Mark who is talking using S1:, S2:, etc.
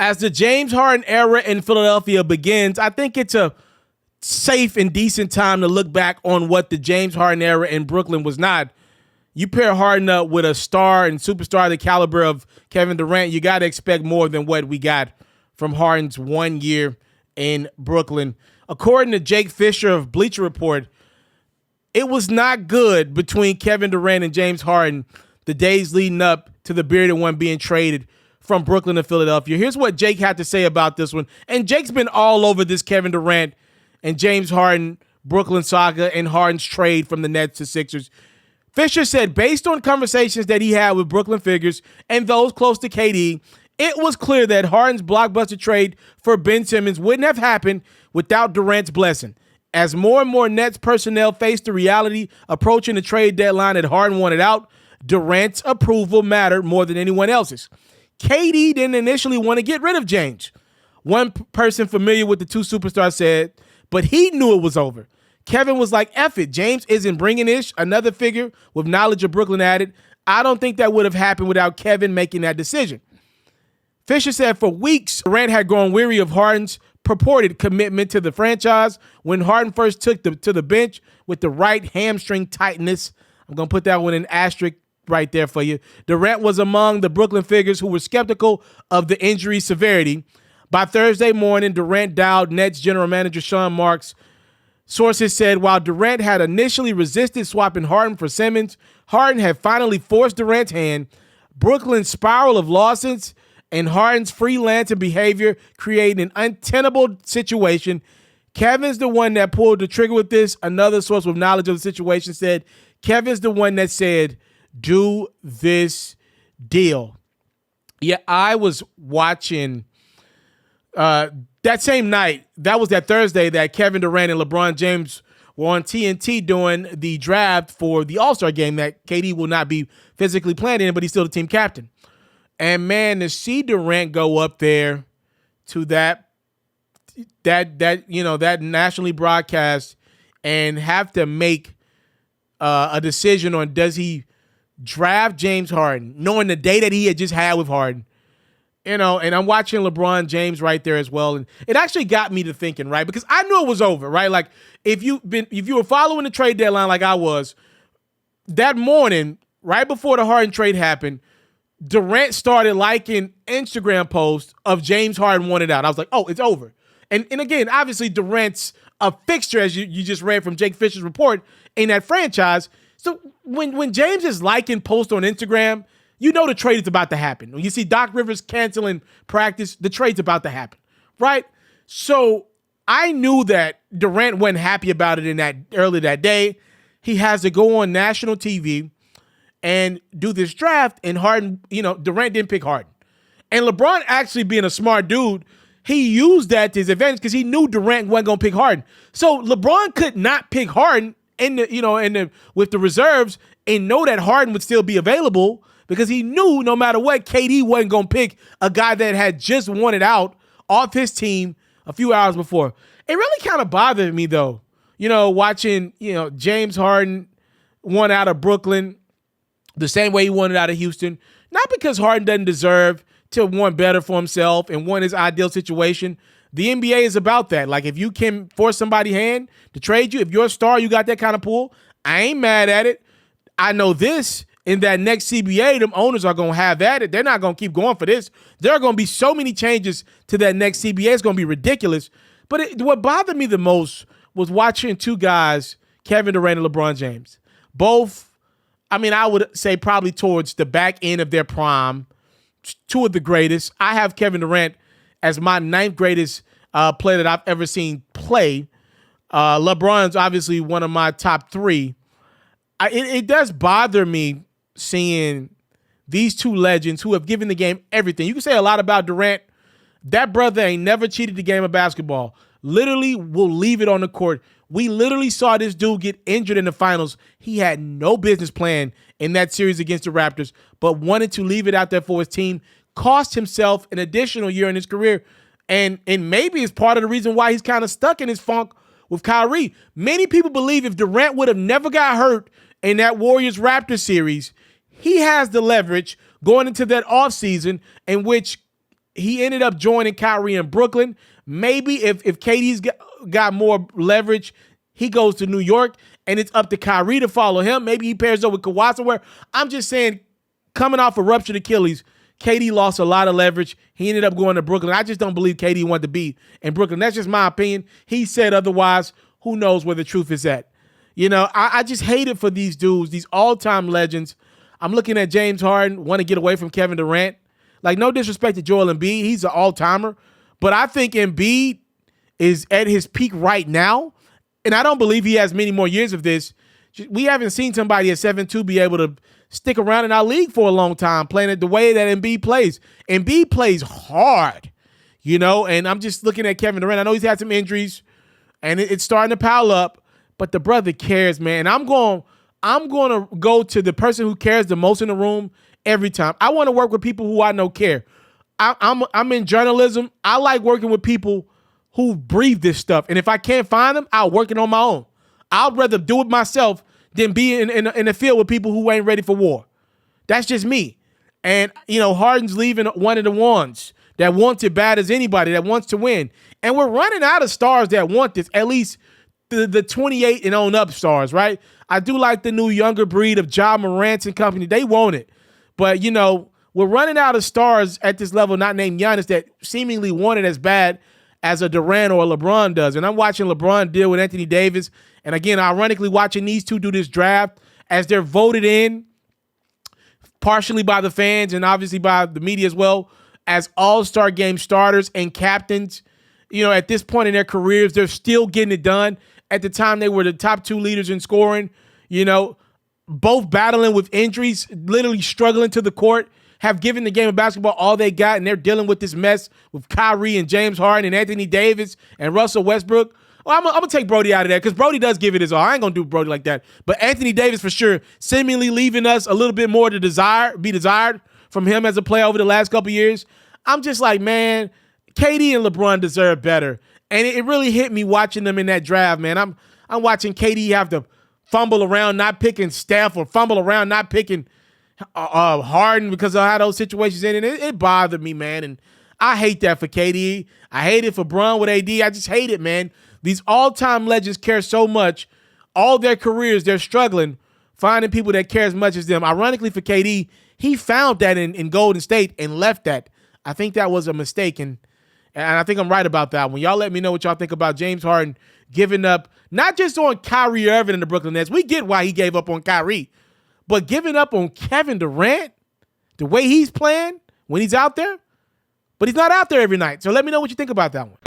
S1: as the James Harden era in Philadelphia begins, I think it's a safe and decent time to look back on what the James Harden era in Brooklyn was not. You pair Harden up with a star and superstar the caliber of Kevin Durant, you got to expect more than what we got from Harden's 1 year in Brooklyn. According to Jake Fisher of Bleacher Report, it was not good between Kevin Durant and James Harden the days leading up to the bearded one being traded from Brooklyn to Philadelphia. Here's what Jake had to say about this one. And Jake's been all over this Kevin Durant and James Harden Brooklyn saga and Harden's trade from the Nets to Sixers. Fisher said, based on conversations that he had with Brooklyn figures and those close to KD, it was clear that Harden's blockbuster trade for Ben Simmons wouldn't have happened without Durant's blessing. As more and more Nets personnel faced the reality approaching the trade deadline that Harden wanted out, Durant's approval mattered more than anyone else's. KD didn't initially want to get rid of James. One person familiar with the two superstars said, but he knew it was over. Kevin was like, F it, James isn't bringing ish. Another figure with knowledge of Brooklyn added, I don't think that would have happened without Kevin making that decision. Fisher said for weeks, Durant had grown weary of Harden's purported commitment to the franchise. When Harden first took to the bench with the right hamstring tightness, I'm going to put that one in asterisk right there for you. Durant was among the Brooklyn figures who were skeptical of the injury severity. By Thursday morning, Durant dialed Nets general manager Sean Marks. Sources said while Durant had initially resisted swapping Harden for Simmons, Harden had finally forced Durant's hand. Brooklyn's spiral of lawsuits and Harden's freelancing behavior created an untenable situation. Kevin's the one that pulled the trigger with this. Another source with knowledge of the situation said Kevin's the one that said, do this deal. Yeah, I was watching that same night. That was that Thursday that Kevin Durant and LeBron James were on TNT doing the draft for the All-Star game that KD will not be physically playing in, but he's still the team captain. And man, to see Durant go up there to that nationally broadcast and have to make a decision on does he draft James Harden, knowing the day that he had just had with Harden, and I'm watching LeBron James right there as well. And it actually got me to thinking, right? Because I knew it was over, right? Like if you were following the trade deadline like I was, that morning, right before the Harden trade happened, Durant started liking Instagram posts of James Harden wanted out. I was like, oh, it's over. And again, obviously Durant's a fixture, as you just read from Jake Fisher's report, in that franchise. So when James is liking posts on Instagram, you know the trade is about to happen. When you see Doc Rivers canceling practice, the trade's about to happen, right? So I knew that Durant wasn't happy about it early that day. He has to go on national TV and do this draft, and Harden, Durant didn't pick Harden. And LeBron, actually being a smart dude, he used that to his advantage because he knew Durant wasn't going to pick Harden. So LeBron could not pick Harden with the reserves and know that Harden would still be available because he knew no matter what, KD wasn't going to pick a guy that had just wanted out off his team a few hours before. It really kind of bothered me, though, watching, James Harden want out of Brooklyn the same way he wanted out of Houston. Not because Harden doesn't deserve to want better for himself and want his ideal situation. The NBA is about that. Like, if you can force somebody's hand to trade you, if you're a star, you got that kind of pull, I ain't mad at it. I know this, in that next CBA, them owners are going to have at it. They're not going to keep going for this. There are going to be so many changes to that next CBA. It's going to be ridiculous. But what bothered me the most was watching two guys, Kevin Durant and LeBron James. Both, I would say probably towards the back end of their prime, two of the greatest. I have Kevin Durant as my ninth greatest player that I've ever seen play. LeBron's obviously one of my top three. It does bother me seeing these two legends who have given the game everything. You can say a lot about Durant. That brother ain't never cheated the game of basketball. Literally will leave it on the court. We literally saw this dude get injured in the finals. He had no business playing in that series against the Raptors, but wanted to leave it out there for his team. Cost himself an additional year in his career. And maybe it's part of the reason why he's kind of stuck in his funk with Kyrie. Many people believe if Durant would have never got hurt in that Warriors-Raptors series, he has the leverage going into that offseason in which he ended up joining Kyrie in Brooklyn. Maybe if KD's got more leverage, he goes to New York, and it's up to Kyrie to follow him. Maybe he pairs up with Kawhi somewhere. I'm just saying, coming off a ruptured Achilles, KD lost a lot of leverage. He ended up going to Brooklyn. I just don't believe KD wanted to be in Brooklyn. That's just my opinion. He said otherwise. Who knows where the truth is at? I just hate it for these dudes, these all-time legends. I'm looking at James Harden, want to get away from Kevin Durant. Like, no disrespect to Joel Embiid. He's an all-timer. But I think Embiid is at his peak right now, and I don't believe he has many more years of this. We haven't seen somebody at 7'2" be able to stick around in our league for a long time playing it the way that Embiid plays. Embiid plays hard, and I'm just looking at Kevin Durant. I know he's had some injuries, and it's starting to pile up, but the brother cares, man. I'm going to go to the person who cares the most in the room every time. I want to work with people who I know care. I'm in journalism. I like working with people who breathe this stuff. And if I can't find them, I'll work it on my own. I'd rather do it myself than be in the field with people who ain't ready for war. That's just me. And, Harden's leaving one of the ones that wants it bad as anybody, that wants to win. And we're running out of stars that want this, at least the 28 and on up stars, right? I do like the new younger breed of Ja Morant and company. They want it. But, we're running out of stars at this level, not named Giannis, that seemingly want it as bad as a Durant or a LeBron does. And I'm watching LeBron deal with Anthony Davis. And again, ironically, watching these two do this draft as they're voted in partially by the fans and obviously by the media as well as all-star game starters and captains. At this point in their careers, they're still getting it done. At the time, they were the top two leaders in scoring, both battling with injuries, literally struggling to the court, have given the game of basketball all they got, and they're dealing with this mess with Kyrie and James Harden and Anthony Davis and Russell Westbrook. Well, I'm going to take Brody out of there because Brody does give it his all. I ain't going to do Brody like that. But Anthony Davis, for sure, seemingly leaving us a little bit more to be desired from him as a player over the last couple of years. I'm just like, man, KD and LeBron deserve better. And it really hit me watching them in that draft, man. I'm watching KD have to fumble around not picking Steph or fumble around not picking Harden because of how those situations ended. It bothered me, man. And I hate that for KD. I hate it for Bron with AD. I just hate it, man. These all-time legends care so much. All their careers, they're struggling finding people that care as much as them. Ironically for KD, he found that in Golden State and left that. I think that was a mistake, and I think I'm right about that one. Y'all let me know what y'all think about James Harden giving up, not just on Kyrie Irving and the Brooklyn Nets. We get why he gave up on Kyrie. But giving up on Kevin Durant, the way he's playing when he's out there, but he's not out there every night. So let me know what you think about that one.